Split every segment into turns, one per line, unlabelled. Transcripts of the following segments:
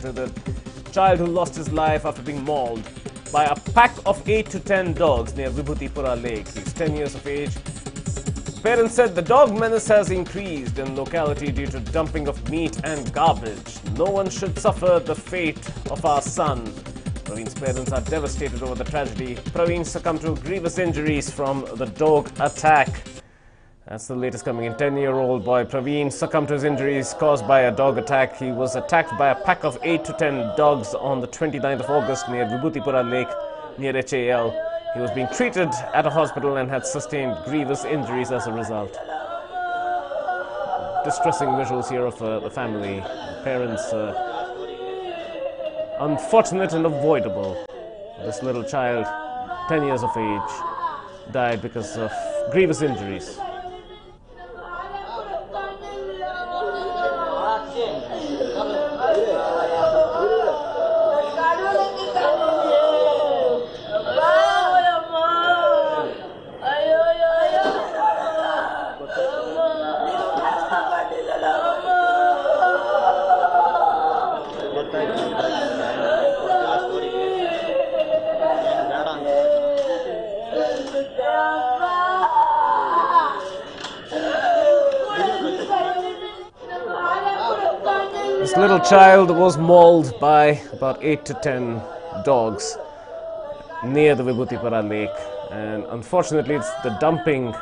to the child who lost his life after being mauled by a pack of 8 to 10 dogs near Vibhutipura Lake. He's 10 years of age. Parents said the dog menace has increased in locality due to dumping of meat and garbage. No one should suffer the fate of our son. Praveen's parents are devastated over the tragedy. Praveen succumbed to grievous injuries from the dog attack. That's the latest coming in. 10-year-old boy Praveen succumbed to his injuries caused by a dog attack. He was attacked by a pack of 8 to 10 dogs on the 29th of August near Vibhutipura Lake near HAL. He was being treated at a hospital and had sustained grievous injuries as a result. Distressing visuals here of the family. The parents, unfortunate and avoidable. This little child, 10 years of age, died because of grievous injuries. This little child was mauled by about 8 to 10 dogs near the Vibhutipura Lake, and unfortunately it's the dumping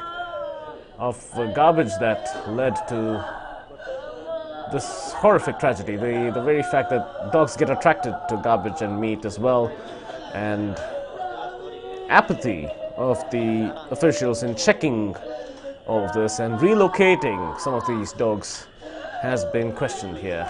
of garbage that led to this horrific tragedy. The very fact that dogs get attracted to garbage and meat as well, and apathy of the officials in checking all of this and relocating some of these dogs has been questioned here.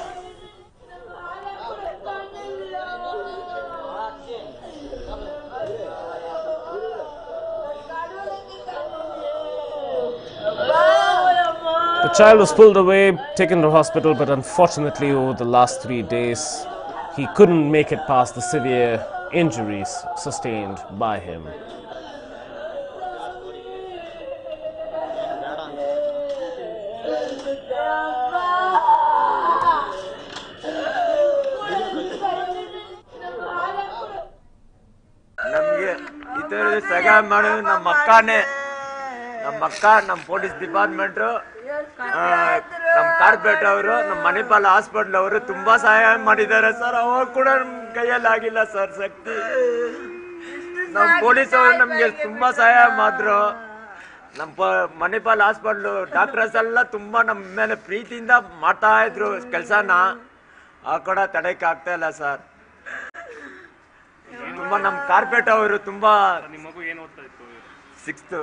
The child was pulled away, taken to hospital, but unfortunately over the last 3 days, he couldn't make it past the severe injuries sustained by him.
ನಮ್ಮ police department ನಮ್ಮ corporate ಅವರು ನಮ್ಮ Manipal hospital ಅವರು ತುಂಬಾ ಸಹಾಯ ಮಾಡಿದ್ದಾರೆ sir. ಅವಾಗ ಕೂಡ ನಮ್ಮ ಕೈಯಲ್ಲಿ ಆಗಿಲ್ಲ ಸರ್ ಶಕ್ತಿ. ನಮ್ಮ ಪೊಲೀಸ್ ಅವರು ನಮ್ಗೆ ತುಂಬಾ ಸಹಾಯ ಮಾಡಿದ್ರು. ನಮ್ಮ ಮಣಿಪಾಲ ಹಾಸ್ಪಿಟಲ್ ಡಾಕ್ಟರ್ಸ್ ಎಲ್ಲ ತುಂಬಾ ನಮ್ಮ ಮೇಲೆ ಪ್ರೀತಿಯಿಂದ ಮಾಡ್ತಾ ಇದ್ರು ಕೆಲಸನ. ಆ ಕೂಡ ತಡೆಯಕ್ಕೆ ಆಗ್ತಾ ಇಲ್ಲ ಸರ್. ತುಂಬಾ ನಮ್ಮ ಕಾರ್ಪೊರೇಟ್ ಅವರು ತುಂಬಾ. ನಿಮ್ಮ ಮಗು ಏನು ಓದ್ತಾ ಇತ್ತು? 6th.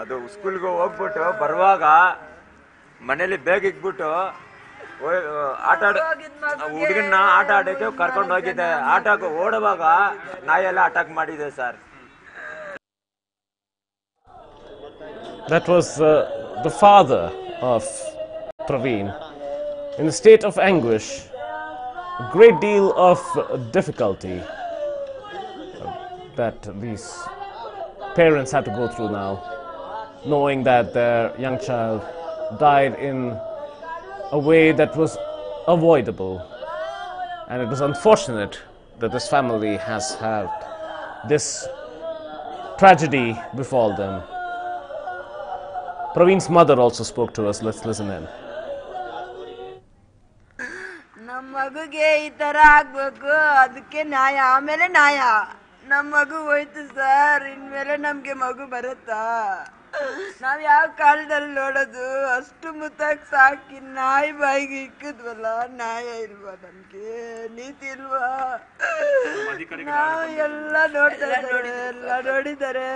ಅದು ಸ್ಕೂಲ್ಗೆ ಹೋಗ್ಬಿಟ್ಟು ಬರುವಾಗ ಮನೇಲಿ ಬೇಗ ಇಕ್ಬಿಟ್ಟು ಹುಡುಗನ್ನ ಆಟ ಆಡಕ್ಕೆ ಕರ್ಕೊಂಡು ಹೋಗಿದ್ದೆ. ಆಟ ಓಡುವಾಗ ನಾಯೆಲ್ಲ ಅಟ್ಯಾಕ್ ಮಾಡಿದೆ sir.
That was the father of Praveen in a state of anguish, a great deal of difficulty that these parents had to go through now, knowing that their young child died in a way that was avoidable, and it was unfortunate that this family has had this tragedy befall them. Praveen's mother also spoke to us. Let's listen in.
ನಮ್ಮ ಮಗುಗೆ ಈ ತರ ಆಗ್ಬೇಕು, ಅದಕ್ಕೆ ನ್ಯಾಯ, ಆಮೇಲೆ ನ್ಯಾಯ. ನಮ್ಮ ಮಗು ಹೋಯ್ತು ಸರ್, ಇನ್ಮೇಲೆ ನಮ್ಗೆ ಮಗು ಬರುತ್ತಾ? ನಾವ್ ಯಾವ ಕಾಲದಲ್ಲಿ ನೋಡೋದು? ಅಷ್ಟು ಮುತ್ತಾಗಿ ಸಾಕಿ ನಾಯಿ ಬಾಯಿಗೆ ಇಕ್ಕಿದ್ವಲ್ಲ, ನ್ಯಾಯ ಇಲ್ವಾ? ನಮ್ಗೆ ನೀತಿ ಇಲ್ವಾ? ನಾವು ಎಲ್ಲ ನೋಡ್ತಾ ಇದ್ದಾರೆ, ಎಲ್ಲ ನೋಡಿದ್ದಾರೆ,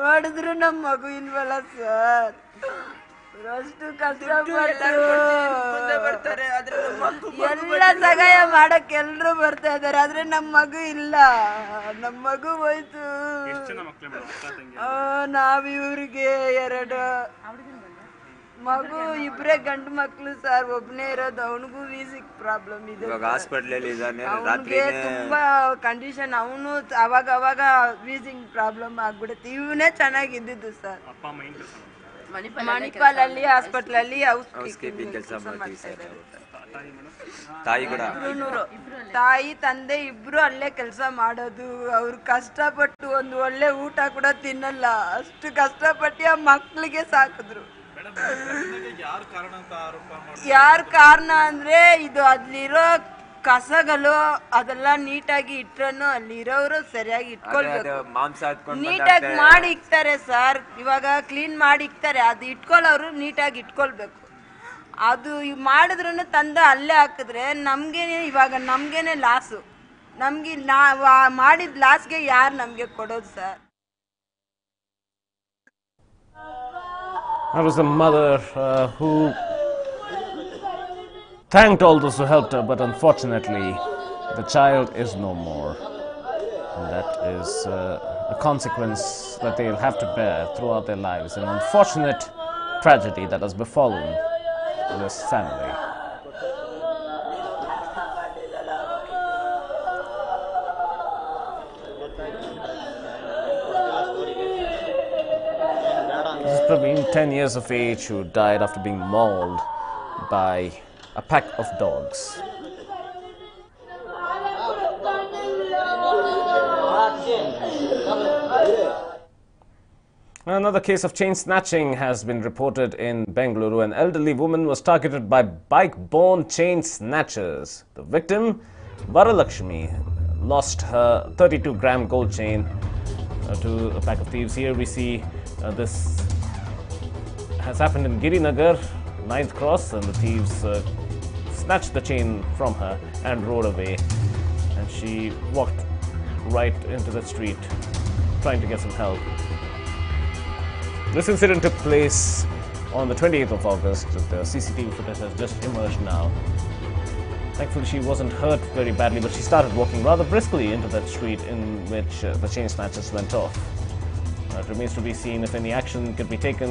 ನೋಡಿದ್ರು ನಮ್ಮ ಮಗು ಇಲ್ವಲ್ಲ ಸರ್. ಅಷ್ಟು ಬರ್ತಾರೆ, ಎಲ್ಲ ಸಹಾಯ ಮಾಡಕ್ ಎಲ್ರು ಬರ್ತಾ ಇದಾರೆ, ಆದ್ರೆ ನಮ್ ಮಗು ಇಲ್ಲ. ನಮ್ ಮಗು ಹೋಯ್ತು. ನಾವ್ ಇವ್ರಿಗೆ 2 ಮಗು, ಇಬ್ರೇ ಗಂಡು ಮಕ್ಳು ಸರ್. ಒಬ್ನೇ ಇರೋದು, ಅವನಿಗೂ ವೀಸಿಕ್ ಪ್ರಾಬ್ಲಮ್ ಇದೆ. ಅವನಿಗೆ ತುಂಬಾ ಕಂಡೀಷನ್. ಅವನು ಅವಾಗ ವೀಸಿಂಗ್ ಪ್ರಾಬ್ಲಮ್ ಆಗ್ಬಿಡುತ್ತೆ. ಇವನೇ ಚೆನ್ನಾಗಿದ್ದು ಸರ್. ಮಣಿಪಾಲ್ ಅಲ್ಲಿ ಹಾಸ್ಪಿಟಲ್ ಅಲ್ಲಿ
ಹೌಸ್ ಕೀಪಿಂಗ್ ಕೆಲಸ ಮಾಡ್ತೀವಿ ಸರ್. ತಾಯಿ ಕೂಡ
ತಾಯಿ ತಂದೆ ಇಬ್ರು ಅಲ್ಲೇ ಕೆಲಸ ಮಾಡೋದು. ಅವ್ರು ಕಷ್ಟಪಟ್ಟು ಒಂದು ಒಳ್ಳೆ ಊಟ ಕೂಡ ತಿನ್ನಲ್ಲ, ಅಷ್ಟು ಕಷ್ಟಪಟ್ಟು ಆ ಮಕ್ಳಿಗೆ ಸಾಕಿದ್ರು. ಯಾರ ಕಾರಣ ಅಂದ್ರೆ ಇದು ಅಲ್ಲಿರೋ ಕಸಗಳು ಅದೆಲ್ಲ ನೀಟಾಗಿ ಇಟ್ರೂ ಅಲ್ಲಿರೋರು ಸರಿಯಾಗಿ ಇಟ್ಕೊಳ್ಬೇಕು. ನೀಟಾಗಿ ಮಾಡಿ ಇಕ್ತಾರೆ ಸರ್, ಇವಾಗ ಕ್ಲೀನ್ ಮಾಡಿ ಇಕ್ತಾರೆ, ಅದು ಇಟ್ಕೊಳ್ಳೋರು ನೀಟಾಗಿ ಇಟ್ಕೊಳ್ಬೇಕು. ಅದು ಮಾಡಿದ್ರು ತಂದ ಅಲ್ಲೇ ಹಾಕಿದ್ರೆ ನಮ್ಗೇನೆ ಲಾಸು. ನಮ್ಗೆ ಮಾಡಿದ ಲಾಸ್ಗೆ ಯಾರು ನಮ್ಗೆ ಕೊಡೋದು sir?
That was the mother who thanked all those who helped her, but unfortunately the child is no more. And that is a consequence that they'll have to bear throughout their lives. An unfortunate tragedy that has befallen this family. This is Praveen, 10 years of age, who died after being mauled by a pack of dogs. Another case of chain snatching has been reported in Bengaluru. An elderly woman was targeted by bike-borne chain snatchers. The victim, Varalakshmi, lost her 32-gram gold chain to a pack of thieves. Here we see this has happened in Girinagar, 9th Cross, and the thieves snatched the chain from her and rode away. And she walked right into the street trying to get some help. This incident took place on the 28th of August. The CCTV footage has just emerged now. Thankfully, she wasn't hurt very badly, but she started walking rather briskly into that street in which the chain snatchers went off. It remains to be seen if any action could be taken,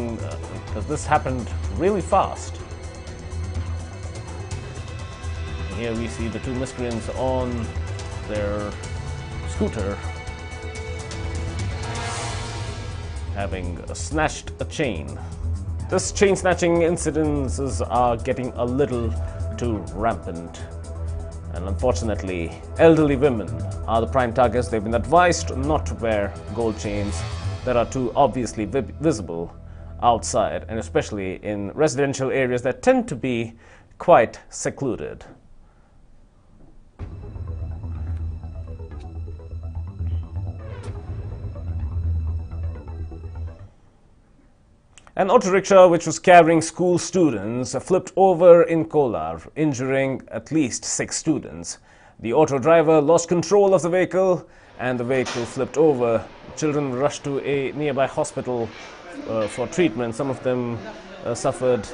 because this happened really fast. Here we see the two miscreants on their scooter, having snatched a chain. This chain snatching incidences are getting a little too rampant. And unfortunately, elderly women are the prime targets. They've been advised not to wear gold chains that are too obviously visible outside, and especially in residential areas that tend to be quite secluded. An auto rickshaw which was carrying school students flipped over in Kolar, injuring at least 6 students. The auto driver lost control of the vehicle and the vehicle flipped over. Children were rushed to a nearby hospital for treatment. Some of them suffered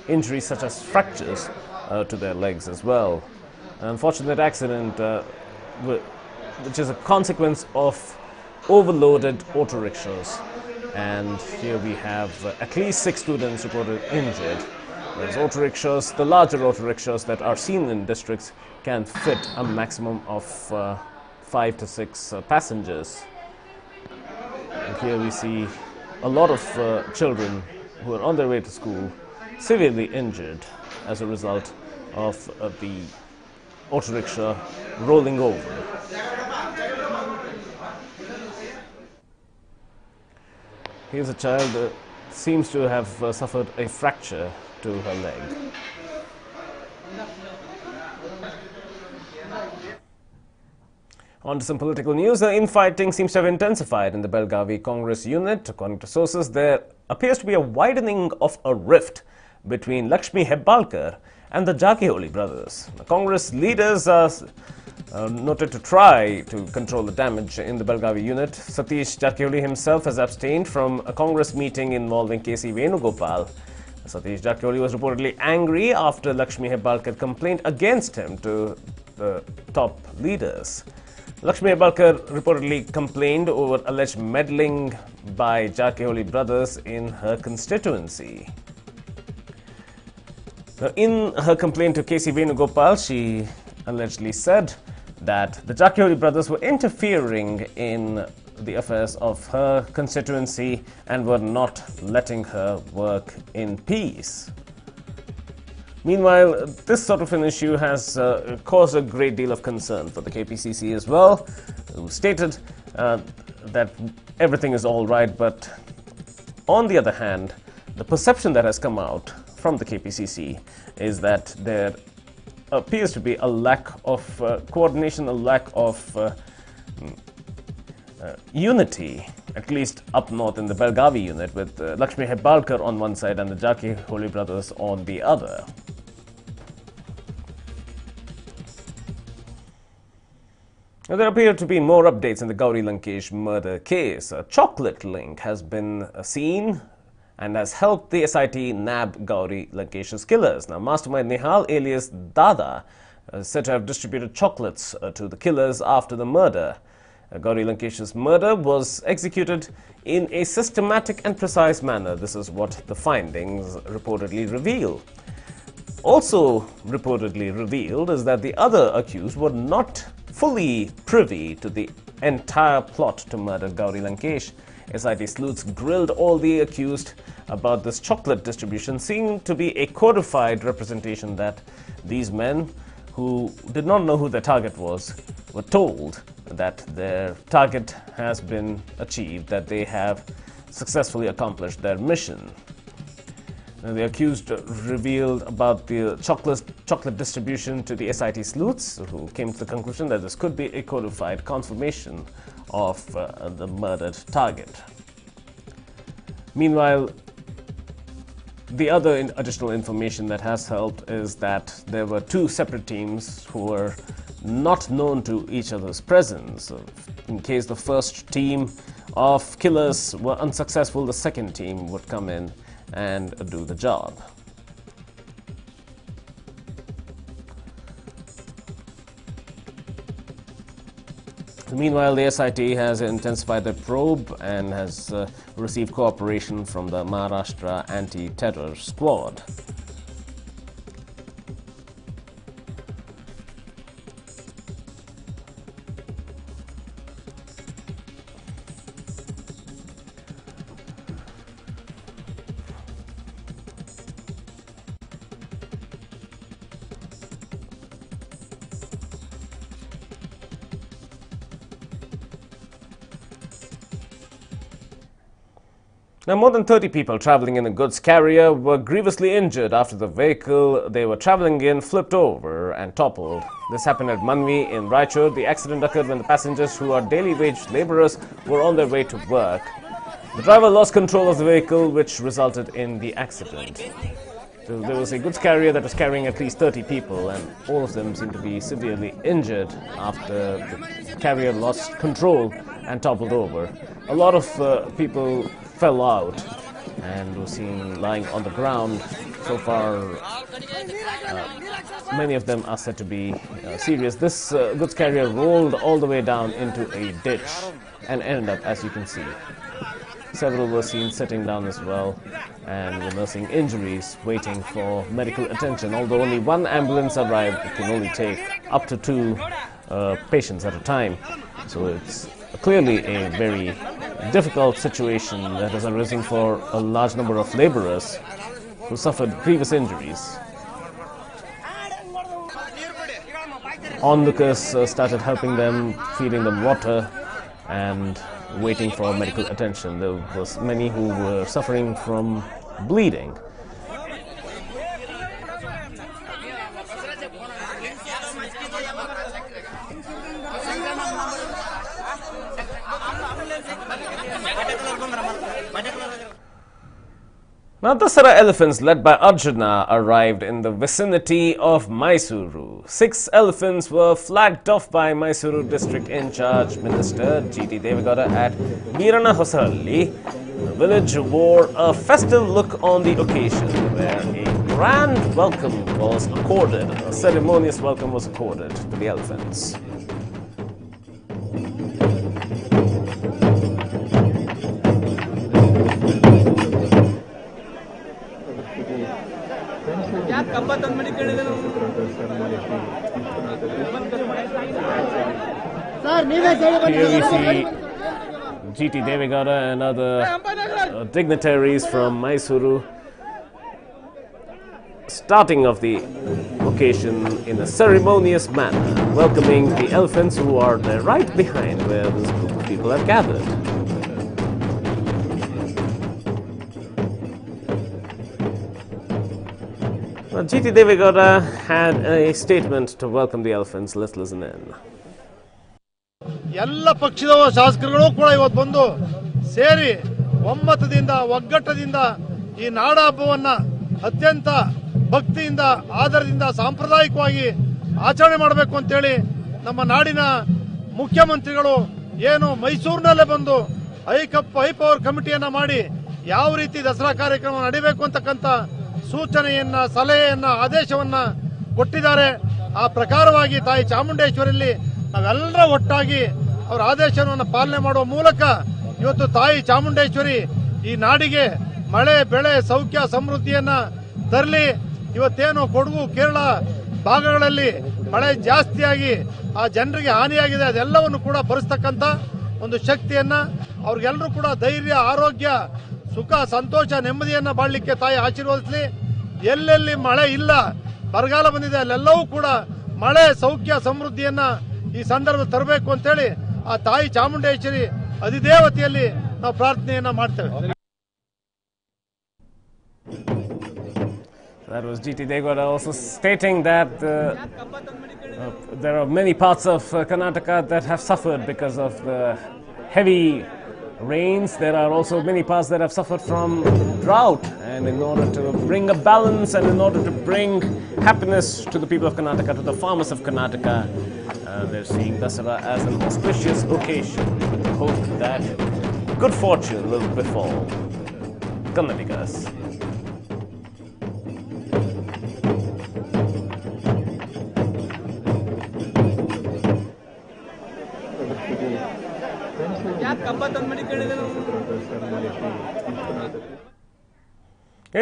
injuries such as fractures to their legs as well. An unfortunate accident which is a consequence of overloaded auto rickshaws. And here we have at least 6 students reported injured. Whereas auto rickshaws, the larger auto rickshaws that are seen in districts, can fit a maximum of 5 to 6 passengers. And here we see a lot of children who are on their way to school severely injured as a result of the auto rickshaw rolling over. Here's a child that seems to have suffered a fracture to her leg. On to some political news. The infighting seems to have intensified in the Belgavi Congress unit. According to sources, there appears to be a widening of a rift between Lakshmi Hebbalkar and the Jarkiholi brothers. The Congress leaders are noted to try to control the damage in the Belgavi unit. Satish Jarkiholi himself has abstained from a Congress meeting involving KC Venugopal. Satish Jarkiholi was reportedly angry after Lakshmi Hebbalkar complained against him to the top leaders. Lakshmi Hebbalkar reportedly complained over alleged meddling by Jarkiholi brothers in her constituency. In her complaint to KC Venugopal, she allegedly said that the Jarkiholi brothers were interfering in the affairs of her constituency and were not letting her work in peace. Meanwhile, this sort of an issue has caused a great deal of concern for the KPCC as well, who stated that everything is all right, but on the other hand, the perception that has come out from the KPCC is that there appears to be a lack of coordination, a lack of unity, at least up north in the Belgavi unit, with Lakshmi Hebbalkar on one side and the Jaki Holy Brothers on the other. Now, there appear to be more updates in the Gory linkage murder case. A chocolate link has been seen and has helped the SIT nab Gory linkage's killers. Now, mastermind Nihal alias Dada is said to have distributed chocolates to the killers after the murder. Gory linkage's murder was executed in a systematic and precise manner. This is what the findings reportedly reveal. Also reportedly revealed is that the other accused were not fully privy to the entire plot to murder Gory linkage. SIT sleuths grilled all the accused about this chocolate distribution, seemed to be a codified representation that these men, who did not know who their target was, were told that their target has been achieved, that they have successfully accomplished their mission. Now, the accused revealed about the chocolate distribution to the SIT sleuths, who came to the conclusion that this could be a codified confirmation of the murdered target. Meanwhile, the other additional information that has helped is that there were two separate teams who were not known to each other's presence. In case the first team of killers were unsuccessful, the second team would come in and do the job. Meanwhile, the SIT has intensified their probe and has received cooperation from the Maharashtra Anti-Terror Squad. Now, more than 30 people traveling in a goods carrier were grievously injured after the vehicle they were traveling in flipped over and toppled. This happened at Manvi in Raichur. The accident occurred when the passengers, who are daily wage laborers, were on their way to work. The driver lost control of the vehicle, which resulted in the accident. So there was a goods carrier that was carrying at least 30 people, and all of them seemed to be severely injured after the carrier lost control and toppled over. A lot of people fell out and were seen lying on the ground. So far, many of them are said to be serious. This goods carrier rolled all the way down into a ditch and ended up, as you can see. Several were seen sitting down as well and were nursing injuries, waiting for medical attention. Although only one ambulance arrived, it can only take up to 2 patients at a time. So it's clearly a very difficult situation that has arisen for a large number of laborers who suffered grievous injuries. Onlookers started helping them, feeding them water and waiting for medical attention. There was many who were suffering from bleeding. Now, Dasara elephants led by Arjuna arrived in the vicinity of Mysuru. 6 elephants were flagged off by Mysuru District in charge Minister G.T. Devegowda at Veerana Hosahalli. The village wore a festive look on the occasion, where a grand welcome was accorded, a ceremonious welcome was accorded to the elephants. Here we see G.T. Devegowda and other dignitaries from Mysuru starting off the occasion in a ceremonious manner, welcoming the elephants who are there right behind where this group of people have gathered. Well, G.T. Devegowda had a statement to welcome the elephants. Let's listen in.
ಎಲ್ಲ ಪಕ್ಷದ ಶಾಸಕರುಗಳು ಕೂಡ ಇವತ್ತು ಬಂದು ಸೇರಿ ಒಮ್ಮತದಿಂದ ಒಗ್ಗಟ್ಟದಿಂದ ಈ ನಾಡ ಹಬ್ಬವನ್ನ ಅತ್ಯಂತ ಭಕ್ತಿಯಿಂದ ಆದರದಿಂದ ಸಾಂಪ್ರದಾಯಿಕವಾಗಿ ಆಚರಣೆ ಮಾಡಬೇಕು ಅಂತೇಳಿ ನಮ್ಮ ನಾಡಿನ ಮುಖ್ಯಮಂತ್ರಿಗಳು ಏನು ಮೈಸೂರಿನಲ್ಲೇ ಬಂದು ಹೈಪವರ್ ಕಮಿಟಿಯನ್ನ ಮಾಡಿ ಯಾವ ರೀತಿ ದಸರಾ ಕಾರ್ಯಕ್ರಮ ನಡೀಬೇಕು ಅಂತಕ್ಕಂಥ ಸೂಚನೆಯನ್ನ ಸಲಹೆಯನ್ನ ಆದೇಶವನ್ನ ಕೊಟ್ಟಿದ್ದಾರೆ. ಆ ಪ್ರಕಾರವಾಗಿ ತಾಯಿ ಚಾಮುಂಡೇಶ್ವರಿಯಲ್ಲಿ ನಾವೆಲ್ಲರ ಒಟ್ಟಾಗಿ ಅವರ ಆದೇಶವನ್ನು ಪಾಲನೆ ಮಾಡುವ ಮೂಲಕ ಇವತ್ತು ತಾಯಿ ಚಾಮುಂಡೇಶ್ವರಿ ಈ ನಾಡಿಗೆ ಮಳೆ ಬೆಳೆ ಸೌಖ್ಯ ಸಮೃದ್ಧಿಯನ್ನ ತರಲಿ. ಇವತ್ತೇನು ಕೊಡಗು ಕೇರಳ ಭಾಗಗಳಲ್ಲಿ ಮಳೆ ಜಾಸ್ತಿಯಾಗಿ ಆ ಜನರಿಗೆ ಹಾನಿಯಾಗಿದೆ, ಅದೆಲ್ಲವನ್ನು ಕೂಡ ಭರಿಸ್ತಕ್ಕಂಥ ಒಂದು ಶಕ್ತಿಯನ್ನ ಅವ್ರಿಗೆಲ್ಲರೂ ಕೂಡ ಧೈರ್ಯ ಆರೋಗ್ಯ ಸುಖ ಸಂತೋಷ ನೆಮ್ಮದಿಯನ್ನ ಬಾಳ್ಲಿಕ್ಕೆ ತಾಯಿ ಆಶೀರ್ವದಿಸಲಿ. ಎಲ್ಲೆಲ್ಲಿ ಮಳೆ ಇಲ್ಲ ಬರಗಾಲ ಬಂದಿದೆ ಅಲ್ಲೆಲ್ಲವೂ ಕೂಡ ಮಳೆ ಸೌಖ್ಯ ಸಮೃದ್ಧಿಯನ್ನ ಈ ಸಂದರ್ಭದಲ್ಲಿ ತರಬೇಕು ಅಂತೇಳಿ ಆ ತಾಯಿ ಚಾಮುಂಡೇಶ್ವರಿ ಅಧಿದೇವತೆಯಲ್ಲಿ ನಾವು ಪ್ರಾರ್ಥನೆಯನ್ನ ಮಾಡ್ತೇವೆ.
That was G.T. Devegowda also stating that there are many parts of Karnataka that have suffered because of the heavy rains. There are also many parts that have suffered from drought, and in order to bring a balance and in order to bring happiness to the people of Karnataka, to the farmers of Karnataka, they're seeing Dasara as an auspicious occasion with the hope that good fortune will befall Kannadigas.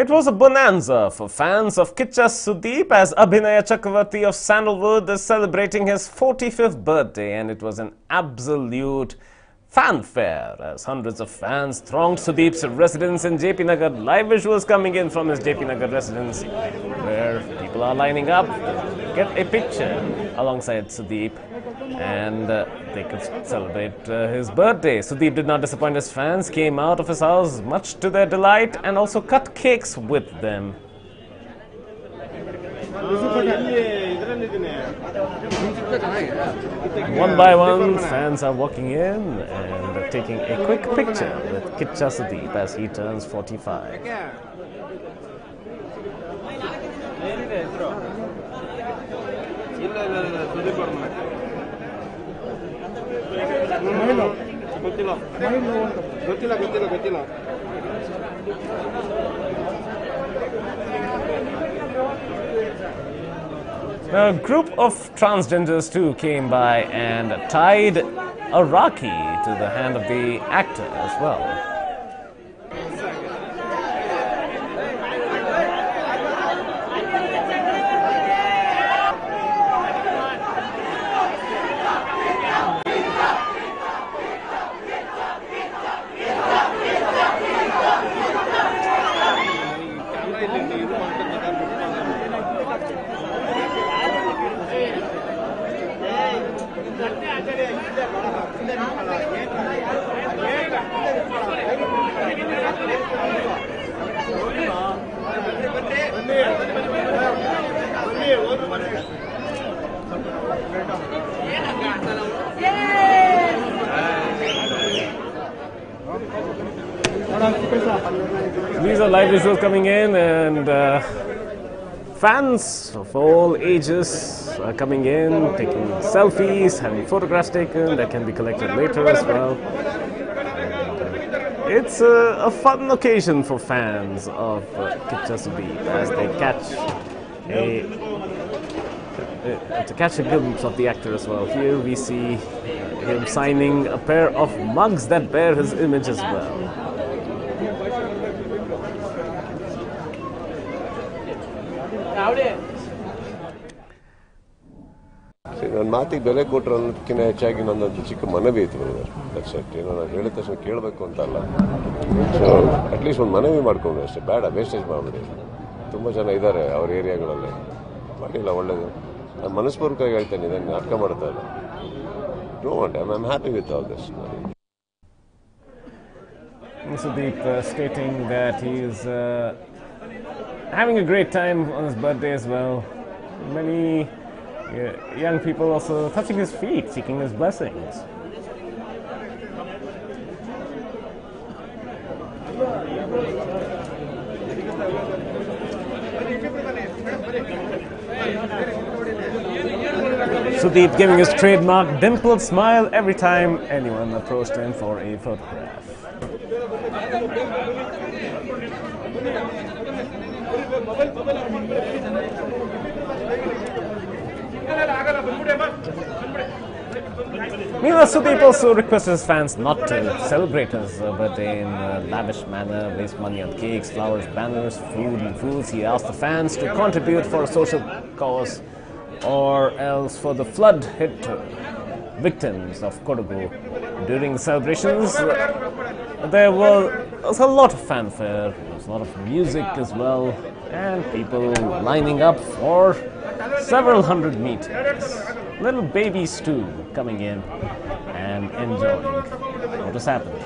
It was a bonanza for fans of Kicha Sudeep as Abhinaya Chakravarti of Sandalwood is celebrating his 45th birthday, and it was an absolute fanfare as hundreds of fans thronged Sudeep's residence in JP Nagar. Live visuals coming in from his JP Nagar residence where people are lining up to get a picture alongside Sudeep, and they could celebrate his birthday. Sudeep did not disappoint his fans, came out of his house much to their delight and also cut cakes with them. One by one, fans are walking in and taking a quick picture with Kicha Sudeep as he turns 45. A group of transgenders too came by and tied a Rakhi to the hand of the actor as well. These are live visuals coming in, and fans of all ages are coming in, taking selfies, having photographs taken that can be collected later as well. It's a fun occasion for fans of Kicha Sudeep as they catch a glimpse of the actor as well. Here we see him signing a pair of mugs that bear his image as well.
ನನ್ನ ಮಾತಿಗೆ ಬೆಲೆ ಕೊಟ್ಟರು ಅನ್ನೋದಕ್ಕಿಂತ ಹೆಚ್ಚಾಗಿ ನನ್ನದು ಚಿಕ್ಕ ಮನವಿ ಇತ್ತು ಬ್ರದರ್. That's it. ಏನೋ ನಾನು ಹೇಳಿದ ತಕ್ಷಣ ಕೇಳಬೇಕು ಅಂತಲ್ಲ. ಸೊ ಅಟ್ಲೀಸ್ಟ್ ಒಂದು ಮನವಿ ಮಾಡ್ಕೊಂಡು ಅಷ್ಟೇ, ಬೇಡ ವೇಸ್ಟೇಜ್ ಮಾಡಿಬಿಡಿ. ತುಂಬ ಜನ ಇದ್ದಾರೆ ಅವ್ರ ಏರಿಯಾಗಳಲ್ಲಿ, ಮಾಡಿಲ್ಲ ಒಳ್ಳೇದು. ನಾನು ಮನಸ್ಪೂರ್ವಕವಾಗಿ ಹೇಳ್ತೇನೆ, ಇದನ್ನು ನಾಟಕ ಮಾಡ್ತಾ ಇಲ್ಲ. Do want, I am happy with all this.
Sudeep stating that he is having a great time on his birthday as well. Many young people also touching his feet, seeking his blessings. Sudeep giving his trademark dimpled smile every time anyone approached him for a photograph. Meanwhile, Sudeep also requested his fans not to celebrate his birthday in a lavish manner, waste money on cakes, flowers, banners, food and foods. He asked the fans to contribute for a social cause or else for the flood hit victims of Kodagu. During the celebrations, there was a lot of fanfare, there was a lot of music as well, and people lining up for several hundred meters. Little babies too coming in and enjoying what is happening.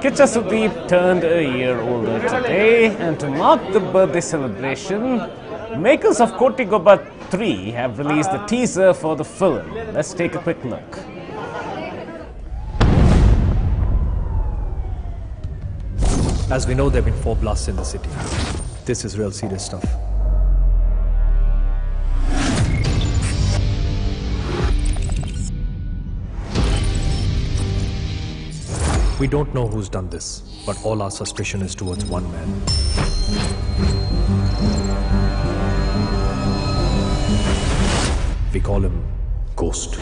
Kicha Sudeep turned a year older today, and to mark the birthday celebration, makers of Koti Goba 3 have released the teaser for the film. Let's take a quick look.
As we know, there have been 4 blasts in the city. This is real serious stuff. We don't know who's done this, but all our suspicion is towards one man. We call him Ghost.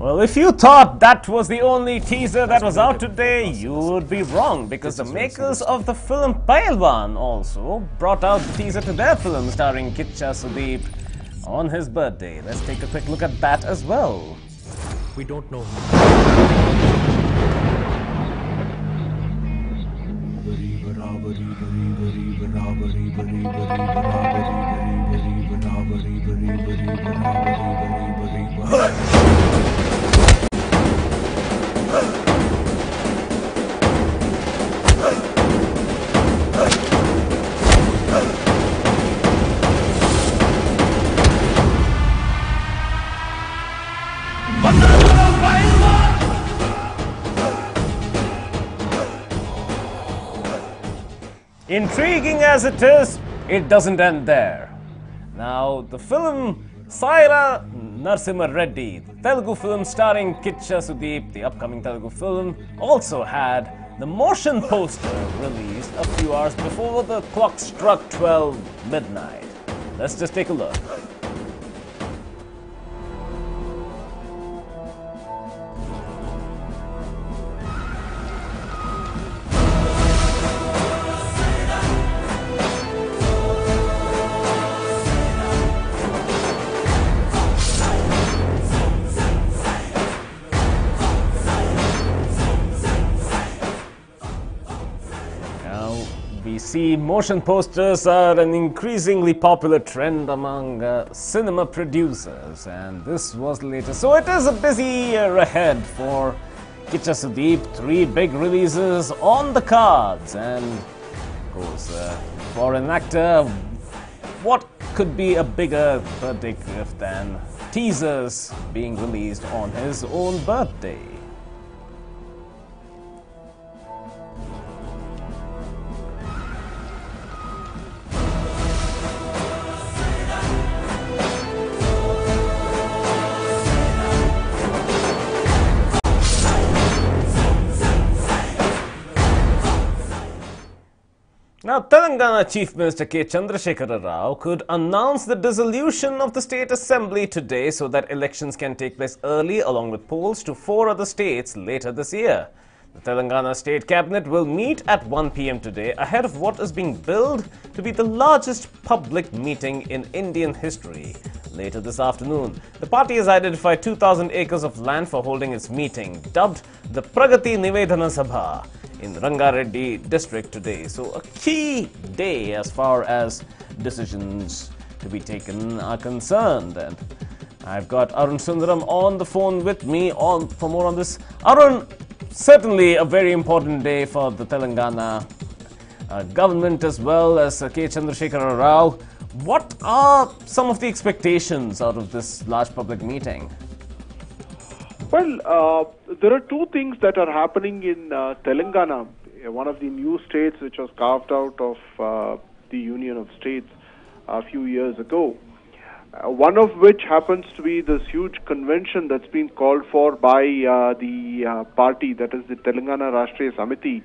Well, if you thought that was the only teaser that was out today, you would be wrong, because the makers of the film Pailwan also brought out the teaser to their film starring Kicha Sudeep on his birthday. Let's take a quick look at that as well.
We don't know who.
Intriguing as it is, it doesn't end there. Now, the film Saira Narsimha Reddy, the Telugu film starring Kicha Sudeep, the upcoming Telugu film, also had the motion poster released a few hours before the clock struck 12 midnight. Let's just take a look. See, motion posters are an increasingly popular trend among cinema producers, and this was the latest. So it is a busy year ahead for Kicha Sudeep. 3 big releases on the cards, and of course, for an actor, what could be a bigger birthday gift than teasers being released on his own birthday? Now, Telangana Chief Minister K. Chandrasekhara Rao could announce the dissolution of the state assembly today so that elections can take place early along with polls to 4 other states later this year. The Telangana State Cabinet will meet at 1 p.m. today ahead of what is being billed to be the largest public meeting in Indian history. Later this afternoon, the party has identified 2,000 acres of land for holding its meeting, dubbed the Pragati Nivedana Sabha, in Rangareddy district today. So a key day as far as decisions to be taken are concerned. And I've got Arun Sundaram on the phone with me for more on this. Arun, certainly a very important day for the Telangana government as well as K. Chandrasekhara Rao. What are some of the expectations out of this large public meeting?
Well, there are two things that are happening in Telangana, one of the new states which was carved out of the Union of States a few years ago. One of which happens to be this huge convention that's been called for by the party, that is the Telangana Rashtriya Samiti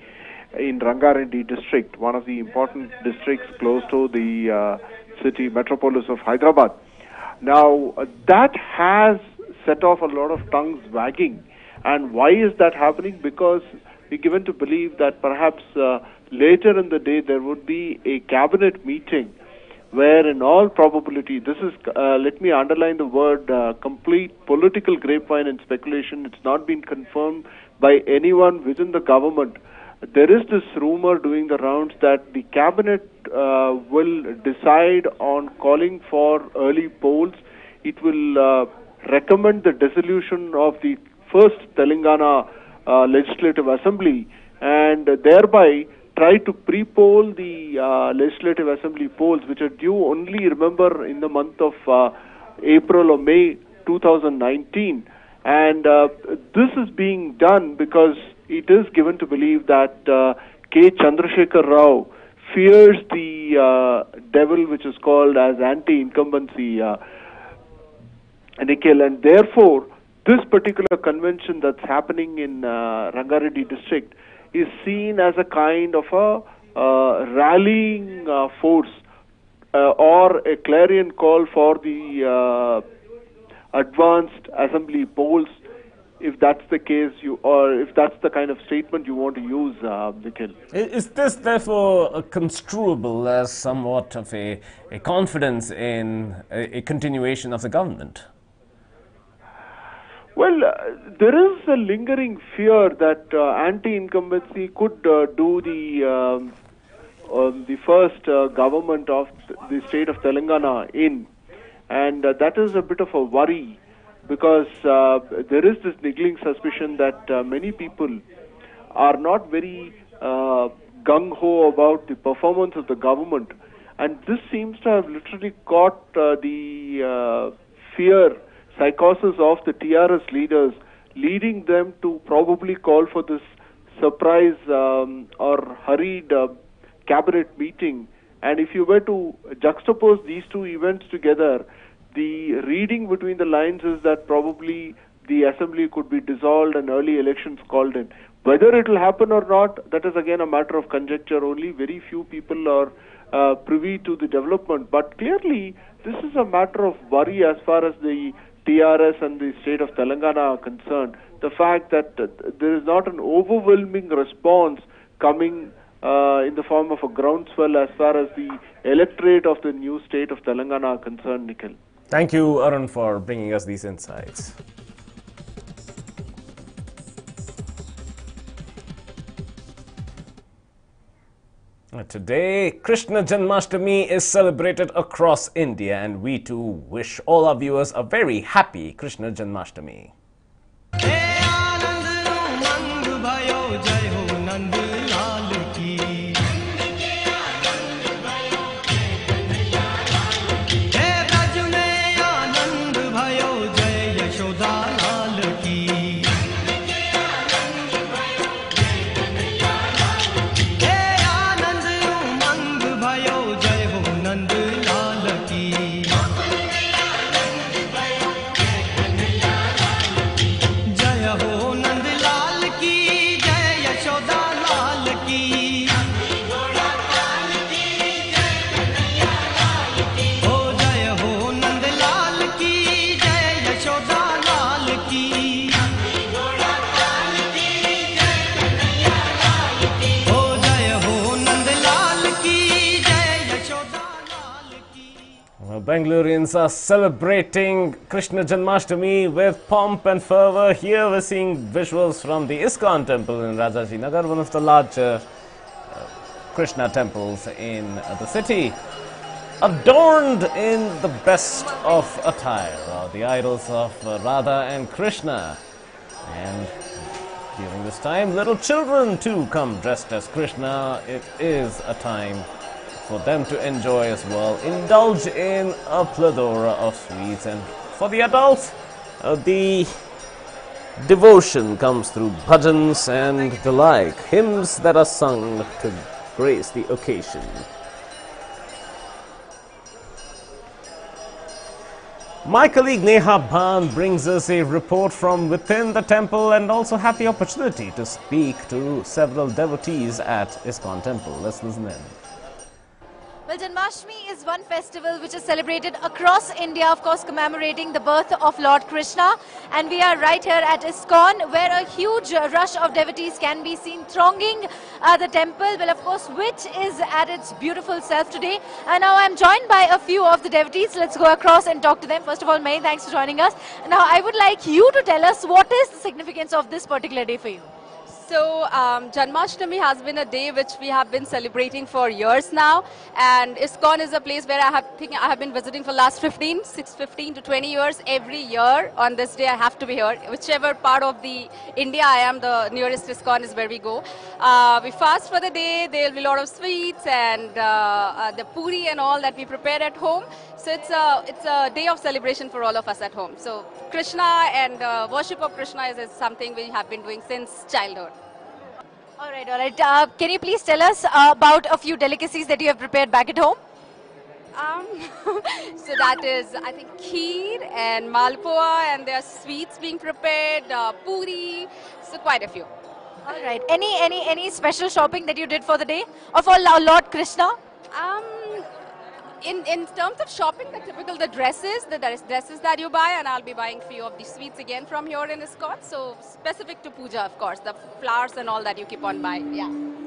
in Rangareddy district, one of the important districts close to the city metropolis of Hyderabad. Now, that has set off a lot of tongues wagging. And why is that happening? Because we're given to believe that perhaps later in the day there would be a cabinet meeting where in all probability, this is, let me underline the word, complete political grapevine and speculation. It's not been confirmed by anyone within the government. There is this rumor doing the rounds that the cabinet will decide on calling for early polls. It will recommend the dissolution of the first Telangana Legislative Assembly and thereby try to pre-poll the Legislative Assembly polls, which are due only, remember, in the month of April or May 2019. And this is being done because it is given to believe that K. Chandrasekhara Rao fears the devil which is called as anti-incumbency, Nikhil, and therefore this particular convention that's happening in Rangareddy district is seen as a kind of a rallying force or a clarion call for the advanced assembly polls, if that's the case, or if that's the kind of statement you want to use, Nikhil.
Is this therefore construable as somewhat of a confidence in a continuation of the government?
Well, there is a lingering fear that anti-incumbency could do the first government of the state of Telangana in, and that is a bit of a worry because there is this niggling suspicion that many people are not very gung-ho about the performance of the government, and this seems to have literally caught the fear psychosis of the TRS leaders, leading them to probably call for this surprise or hurried cabinet meeting. And if you were to juxtapose these two events together, the reading between the lines is that probably the assembly could be dissolved and early elections called in. Whether it will happen or not, that is again a matter of conjecture. Only very few people are privy to the development. But clearly, this is a matter of worry as far as the TRS and the state of Telangana are concerned. The fact that there is not an overwhelming response coming in the form of a groundswell as far as the electorate of the new state of Telangana are concerned, Nikhil.
Thank you, Arun, for bringing us these insights. Today, Krishna Janmashtami is celebrated across India, and we too wish all our viewers a very happy Krishna Janmashtami.
जय हो नंद लाल की जय Yashoda
Bengalurians are celebrating Krishna Janmashtami with pomp and fervor. Here we're seeing visuals from the ISKCON temple in Rajaji Nagar, one of the larger Krishna temples in the city. Adorned in the best of attire are the idols of Radha and Krishna. And during this time, little children too come dressed as Krishna. It is a time for them to enjoy as well, indulge in a plethora of sweets. And for the adults, the devotion comes through bhajans and the like, hymns that are sung to grace the occasion. My colleague Neha Bhan brings us a report from within the temple and also had the opportunity to speak to several devotees at ISKCON temple. Let's listen in.
Well, Janmashtami is one festival which is celebrated across India, of course, commemorating the birth of Lord Krishna. And we are right here at ISKCON, where a huge rush of devotees can be seen thronging the temple, well, of course, which is at its beautiful self today. And now I'm joined by a few of the devotees. Let's go across and talk to them. First of all, May, thanks for joining us. Now, I would like you to tell us what is the significance of this particular day for you.
So, Janmashtami has been a day which we have been celebrating for years now, and ISKCON is a place where I have been visiting for last 15 to 20 years. Every year on this day I have to be here. Whichever part of the India I am, the nearest ISKCON is where we go. We fast for the day. There will be a lot of sweets and the puri and all that we prepare at home. So it's a day of celebration for all of us at home. So Krishna and worship of Krishna is something we have been doing since childhood.
All right, all right. Can you please tell us about a few delicacies that you have prepared back at home?
So that is, I think, kheer and malpua, and there are sweets being prepared, puri, so quite a few.
All right. Any special shopping that you did for the day or for Lord Krishna?
In terms of shopping, the dresses that you buy, and I'll be buying a few of the sweets again from here in ISKCON. So specific to puja, of course, the flowers and all that you keep on buying. Yeah.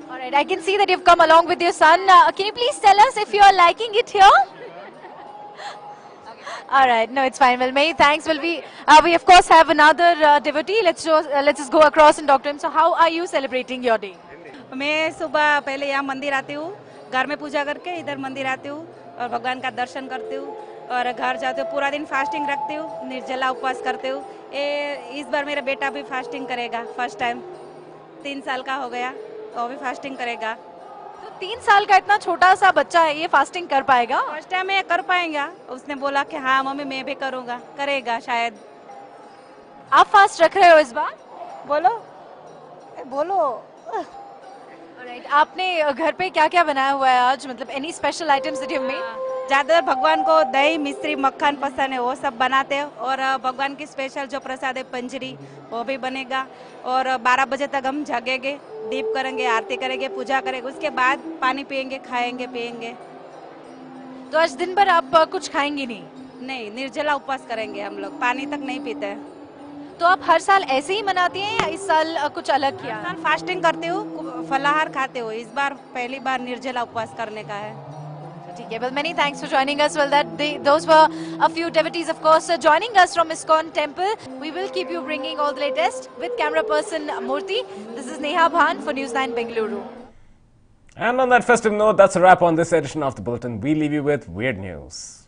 All right. I can see that you've come along with your son. Can you please tell us if you are liking it here? All right. No, it's fine. Well, May, thanks. Well, we of course have another devotee. Let's just go across and talk to him. So, how are you celebrating your day?
मैं सुबह पहले यहाँ मंदिर आती हूँ, घर में पूजा करके इधर मंदिर आती हूँ और भगवान का दर्शन करती हूँ और घर जाते हूँ, पूरा दिन फास्टिंग रखती हूँ, निर्जला उपवास करती हूँ। इस बार मेरा बेटा भी फास्टिंग करेगा, फर्स्ट टाइम 3 साल का हो गया, वो भी फास्टिंग करेगा।
तो 3 साल का इतना छोटा सा बच्चा है, ये फास्टिंग कर पाएगा?
फर्स्ट टाइम मैं कर पाएगा, उसने बोला कि हाँ मम्मी मैं भी करूँगा, करेगा शायद।
आप फास्ट रख रहे हो इस बार?
बोलो।
आपने घर पे क्या क्या बनाया हुआ है आज, मतलब any special items that you have made?
ज्यादातर भगवान को दही मिश्री मक्खन पसंद है, वो सब बनाते हैं और भगवान की स्पेशल जो प्रसाद है पंजरी वो भी बनेगा और 12 बजे तक हम जगेंगे, दीप करेंगे, आरती करेंगे, पूजा करेंगे, उसके बाद पानी पियेंगे, खाएंगे पियेंगे।
तो आज दिन भर आप कुछ खाएंगे नहीं?
नहीं, निर्जला उपवास करेंगे हम लोग, पानी तक नहीं पीते हैं।
तो आप हर साल ऐसे ही मनाती हैं या इस साल कुछ अलग किया?
हर साल फास्टिंग करती हूँ, फलाहार खाते हो, इस बार पहली बार निर्जला उपवास करने का है।
ठीक है, well, many thanks for joining us. Well, those were a few devotees, of course, joining us from ISKCON temple. We will keep you bringing all the latest with camera person Murthy. This is Neha Bhan for NEWS9 Bengaluru.
And on that festive note, that's a wrap on this edition of the Bulletin. We leave you with weird news.